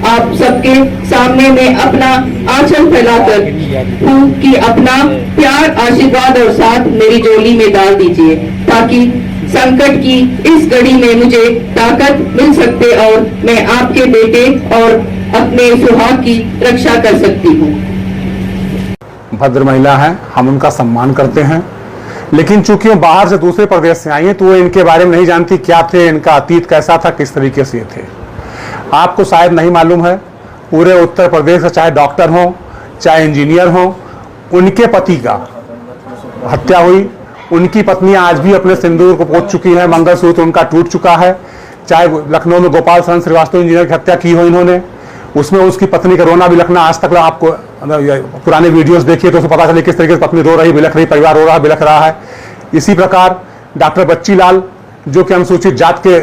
आप सबके सामने में अपना आंचल फैलाकर हूँ कि अपना प्यार, आशीर्वाद और साथ मेरी झोली में डाल दीजिए, ताकि संकट की इस घड़ी में मुझे ताकत मिल सकते और मैं आपके बेटे और अपने सुहाग की रक्षा कर सकती हूँ। भद्र महिला है, हम उनका सम्मान करते हैं, लेकिन चूंकि वो बाहर से दूसरे प्रदेश से आई हैं तो वो इनके बारे में नहीं जानती क्या थे, इनका अतीत कैसा था, किस तरीके से ये थे। आपको शायद नहीं मालूम है, पूरे उत्तर प्रदेश से चाहे डॉक्टर हो चाहे इंजीनियर हो, उनके पति का हत्या हुई। उनकी पत्नी आज भी अपने सिंदूर को पोंछ चुकी है, मंगलसूत्र उनका टूट चुका है। चाहे लखनऊ में गोपाल शरण श्रीवास्तव इंजीनियर की हत्या की हो इन्होंने, उसमें उसकी पत्नी का रोना बिलखना आज तक आपको पुराने वीडियोस देखिए तो उसको पता चले किस तरीके से पत्नी रो रही, बिलख रही, परिवार रो रहा, बिलख रहा है। इसी प्रकार डॉक्टर बच्ची लाल जो कि अनुसूचित जात के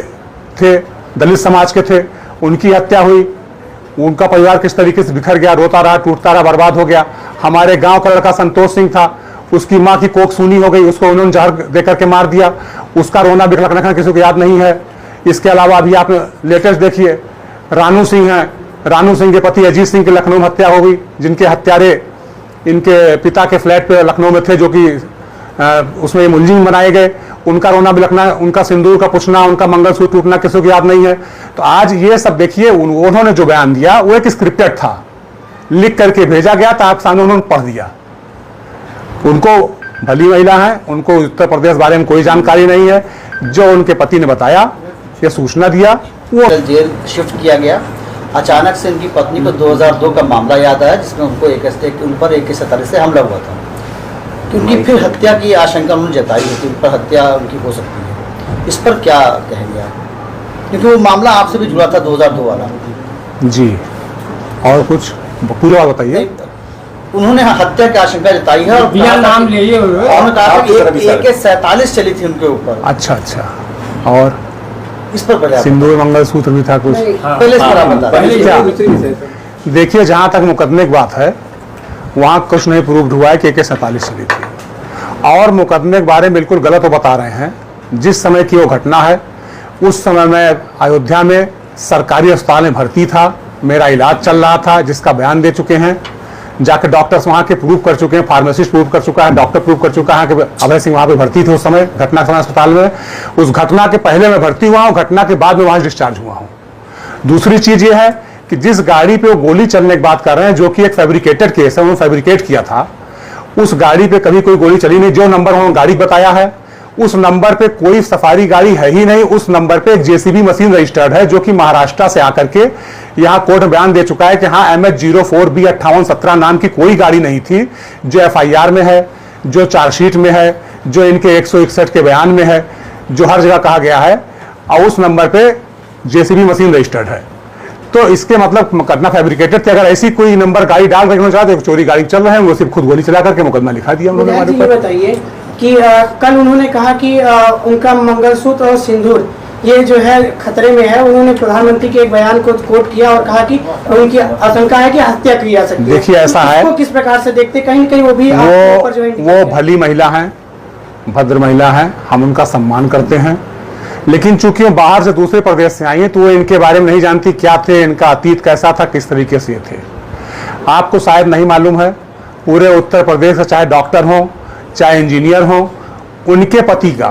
थे, दलित समाज के थे, उनकी हत्या हुई। उनका परिवार किस तरीके से बिखर गया, रोता रहा, टूटता रहा, बर्बाद हो गया। हमारे गांव का लड़का संतोष सिंह था, उसकी माँ की कोख सूनी हो गई, उसको उन्होंने जहर देकर के मार दिया, उसका रोना बिलखना किसी को याद नहीं है। इसके अलावा अभी आप लेटेस्ट देखिए, रानू सिंह है, रानू सिंह के पति अजीत सिंह की लखनऊ में हत्या हो गई, जिनके हत्यारे इनके पिता के फ्लैट पे लखनऊ में थे, जो कि उसमें मुलजिम बनाए गए। उनका रोना बिलखना, उनका सिंदूर का पुछना, उनका मंगलसूत्र टूटना किसी को याद नहीं है। तो आज ये सब देखिए, उन्होंने जो बयान दिया वो एक स्क्रिप्टेड था, लिख करके भेजा गया था, आप सामने उन्होंने पढ़ दिया। उनको भली महिला है, उनको उत्तर प्रदेश बारे में कोई जानकारी नहीं है। जो उनके पति ने बताया, ये सूचना दिया, वो जेल शिफ्ट किया गया। अचानक से इनकी पत्नी को 2002 का मामला याद आया, जिसमें उनको उन पर AK-47 से हमला हुआ था। तो उनकी फिर हत्या की आशंका उन्होंने जताई है कि उन पर हत्या उनकी हो सकती है। इस पर क्या कहेंगे आप, क्योंकि वो मामला आपसे भी जुड़ा था 2002 वाला। जी, और कुछ पूरा बताइए। उन्होंने हत्या की आशंका जताई है और नाम लिए उन्होंने कहा कि AK-47 चली थी उनके ऊपर। अच्छा अच्छा, और इस पर सिंदूर मंगलसूत्र भी था कुछ पहले। देखिए, जहां तक मुकदमे की बात है वहां कुछ नहीं प्रूव्ड हुआ है कि AK-47 चली थी, और मुकदमे के बारे में बिल्कुल गलत वो बता रहे हैं। जिस समय की वो घटना है, उस समय मैं अयोध्या में सरकारी अस्पताल में भर्ती था, मेरा इलाज चल रहा था, जिसका बयान दे चुके हैं। जाकर डॉक्टर्स वहाँ के प्रूव कर चुके हैं, फार्मासिस्ट प्रूव कर चुका है, डॉक्टर प्रूव कर चुका है कि अभय सिंह वहाँ पे भर्ती थे उस समय, घटना समय अस्पताल में। उस घटना के पहले मैं भर्ती हुआ हूँ, घटना के बाद में वहाँ डिस्चार्ज हुआ हूँ। दूसरी चीज ये है कि जिस गाड़ी पे वो गोली चलने की बात कर रहे हैं, जो कि एक फैब्रिकेटेड केस है, उन्होंने फैब्रिकेट किया था, उस गाड़ी पे कभी कोई गोली चली नहीं। जो नंबर उन्होंने गाड़ी बताया है, उस नंबर पे कोई सफारी गाड़ी है ही नहीं। उस नंबर पे एक JCB मशीन रजिस्टर्ड है, जो कि महाराष्ट्र से आकर के यहाँ कोर्ट में बयान दे चुका है कि हाँ, MH04B 5817 नाम की कोई गाड़ी नहीं थी, जो FIR में है, जो चार्जशीट में है, जो इनके 161 के बयान में है, जो हर जगह कहा गया है, और उस नंबर पे JCB मशीन रजिस्टर्ड है। तो इसके मतलब मुकदमा फैब्रिकेटेड थे। अगर ऐसी कोई नंबर गाड़ी डाल रहे चाहते, चोरी गाड़ी चल रहे हैं, वो सिर्फ खुद गोली चला करके मुकदमा लिखा दिया उन्होंने हमारे ऊपर। बताइए कि कल उन्होंने कहा कि उनका मंगलसूत्र और सिंदूर ये जो है खतरे में है। उन्होंने प्रधानमंत्री के एक बयान को कोट किया और कहा कि उनकी आशंका है कि हत्या की जा सकती है। देखिए, ऐसा है, किस प्रकार से देखते, कहीं न कहीं वो भी वो भली महिला है, भद्र महिला है, हम उनका सम्मान करते हैं, लेकिन चूंकि वो बाहर से दूसरे प्रदेश से आई हैं तो वो इनके बारे में नहीं जानती क्या थे, इनका अतीत कैसा था, किस तरीके से थे। आपको शायद नहीं मालूम है, पूरे उत्तर प्रदेश से चाहे डॉक्टर हो चाहे इंजीनियर हो, उनके पति का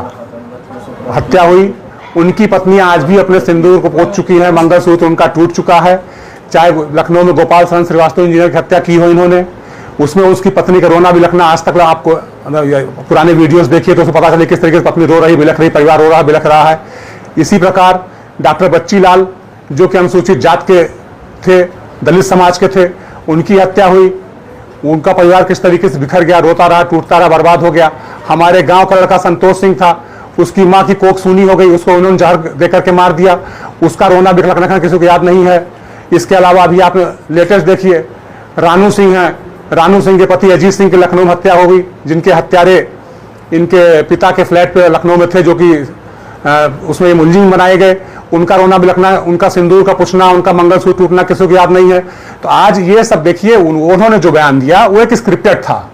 हत्या हुई। उनकी पत्नी आज भी अपने सिंदूर को पोंछ चुकी है, मंगलसूत्र उनका टूट चुका है। चाहे लखनऊ में गोपाल शरण श्रीवास्तव इंजीनियर की हत्या की हो इन्होंने, उसमें उसकी पत्नी का रोना बिलखना आज तक आपको पुराने वीडियोस देखिए तो उसको पता चले किस तरीके से पत्नी रो रही, बिलख रही, परिवार रो रहा, बिलख रहा है। इसी प्रकार डॉक्टर बच्ची लाल जो कि अनुसूचित जात के थे, दलित समाज के थे, उनकी हत्या हुई। उनका परिवार किस तरीके से बिखर गया, रोता रहा, टूटता रहा, बर्बाद हो गया। हमारे गांव का लड़का संतोष सिंह था, उसकी माँ की कोख सूनी हो गई, उसको उन्होंने जहर देकर के मार दिया, उसका रोना बिलखना किसी को याद नहीं है। इसके अलावा अभी आप लेटेस्ट देखिए, रानू सिंह है, रानू सिंह के पति अजीत सिंह की लखनऊ में हत्या हो गई, जिनके हत्यारे इनके पिता के फ्लैट पे लखनऊ में थे, जो कि उसमें मुलजिम बनाए गए। उनका रोना बिलखना, उनका सिंदूर का पुछना, उनका मंगलसूत्र टूटना किसी को याद नहीं है। तो आज ये सब देखिए, उन्होंने जो बयान दिया वो एक स्क्रिप्टेड था,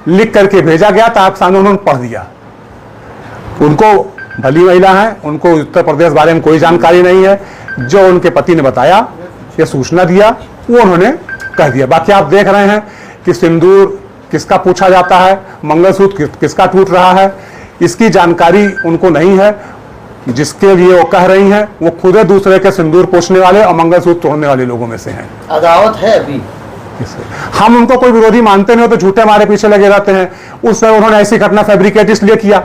लिख करके भेजा गया था, आप सामने उन्होंने पढ़ दिया। उनको भली महिला है, उनको उत्तर प्रदेश बारे में कोई जानकारी नहीं है। जो उनके पति ने बताया, ये सूचना दिया, वो उन्होंने कह दिया। बाकी आप देख रहे हैं कि सिंदूर किसका पूछा जाता है, मंगलसूत्र किसका टूट रहा है, इसकी जानकारी उनको नहीं है। जिसके लिए वो कह रही हैं वो खुद दूसरे के सिंदूर पोंछने वाले और मंगलसूत्र तोड़ने वाले लोगों में से हैं। अदावत है अभी। हम उनको कोई विरोधी मानते नहीं हो तो झूठे हमारे पीछे लगे रहते हैं। उस समय उन्होंने ऐसी घटना फैब्रिकेट इसलिए किया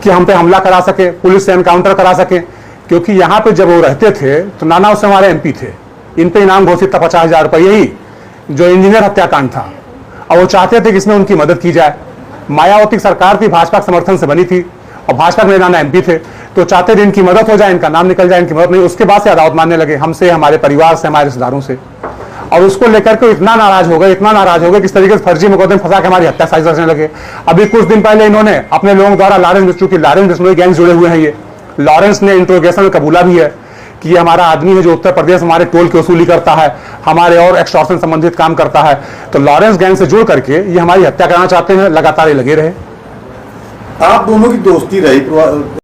कि हम पे हमला करा सके, पुलिस से एनकाउंटर करा सके, क्योंकि यहाँ पे जब वो रहते थे तो नाना उस समय हमारे एमपी थे, इन पे इनाम घोषित था 50,000 रुपये, यही जो इंजीनियर हत्याकांड था, और वो चाहते थे कि इसमें उनकी मदद की जाए। मायावती सरकार थी, भाजपा के समर्थन से बनी थी और भाजपा के नाना एमपी थे, तो चाहते थे इनकी मदद हो जाए, इनका नाम निकल जाए, इनकी मदद नहीं। उसके बाद से अदावत मानने लगे हमसे, हमारे परिवार से, हमारे रिश्तेदारों से, और उसको लेकर के इतना नाराज हो गए किस तरीके से फर्जी मुकदमे फंसा के हमारी हत्या साजिश रचने लगे। अभी कुछ दिन पहले इन्होंने अपने लोगों द्वारा लॉरेंस बिश्नोई गैंग जुड़े हुए हैं, ये लॉरेंस ने इंट्रोगेशन में कबूला भी है कि ये हमारा आदमी है जो उत्तर प्रदेश हमारे टोल की वसूली करता है, हमारे और एक्सटॉर्शन संबंधित काम करता है। तो लॉरेंस गैंग से जुड़ करके ये हमारी हत्या करना चाहते हैं, लगातार ये लगे रहे। आप दोनों की दोस्ती रही